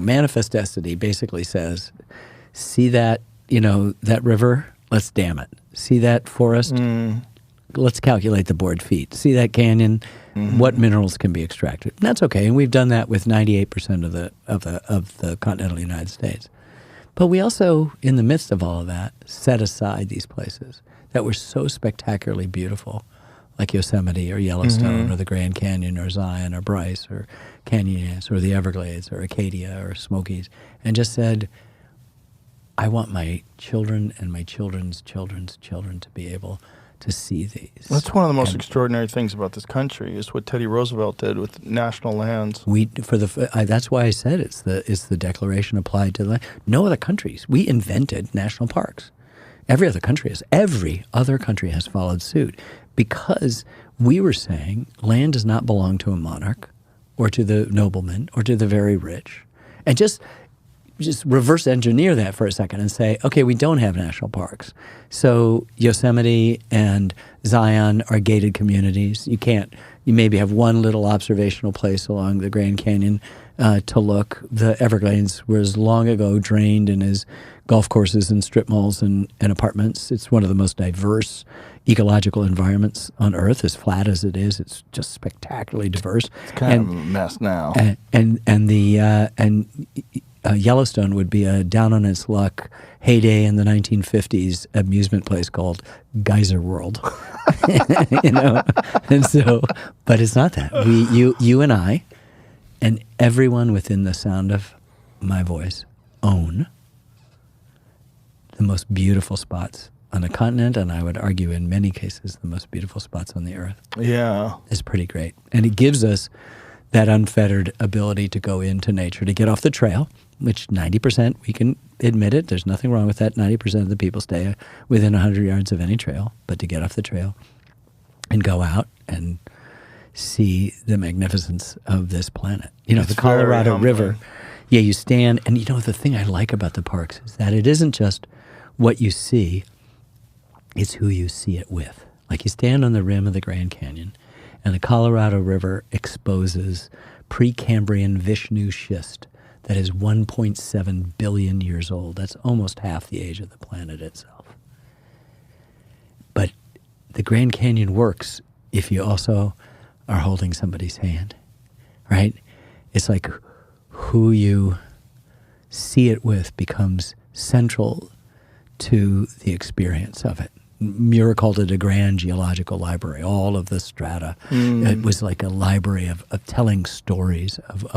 Manifest destiny basically says, see that, that river, let's dam it. See that forest, let's calculate the board feet. See that canyon, what minerals can be extracted. And that's okay. And we've done that with 98% of the continental United States. But we also, in the midst of all of that, set aside these places that were so spectacularly beautiful, like Yosemite or Yellowstone or the Grand Canyon or Zion or Bryce or Canyonlands or the Everglades or Acadia or Smokies, and just said, I want my children and my children's children's children to be able to see these. That's one of the most extraordinary things about this country is what Teddy Roosevelt did with national lands. That's why I said it's the Declaration applied to the land. No other countries. We invented national parks. Every other country has followed suit because we were saying land does not belong to a monarch or to the nobleman or to the very rich. And just reverse engineer that for a second and say, okay, we don't have national parks. So Yosemite and Zion are gated communities. You maybe have one little observational place along the Grand Canyon to look. The Everglades was long ago drained and is golf courses and strip malls and apartments. It's one of the most diverse ecological environments on Earth. As flat as it is, it's just spectacularly diverse. It's kind of a mess now. Yellowstone would be a down on its luck heyday in the 1950s amusement place called Geyser World. And so, but it's not that. You and I, and everyone within the sound of my voice own the most beautiful spots on the continent, and I would argue in many cases the most beautiful spots on the earth. Yeah. It's pretty great. And it gives us that unfettered ability to go into nature, to get off the trail, which 90%, we can admit it, there's nothing wrong with that. 90% of the people stay within 100 yards of any trail, but to get off the trail and go out and see the magnificence of this planet. It's the Colorado very River. humbling. Yeah, you stand, and the thing I like about the parks is that it isn't just what you see, it's who you see it with. Like you stand on the rim of the Grand Canyon, and the Colorado River exposes Precambrian Vishnu schist that is 1.7 billion years old. That's almost half the age of the planet itself. But the Grand Canyon works if you also are holding somebody's hand, right? It's like who you see it with becomes central to the experience of it. Muir called it a grand geological library, all of the strata. It was like a library of telling stories of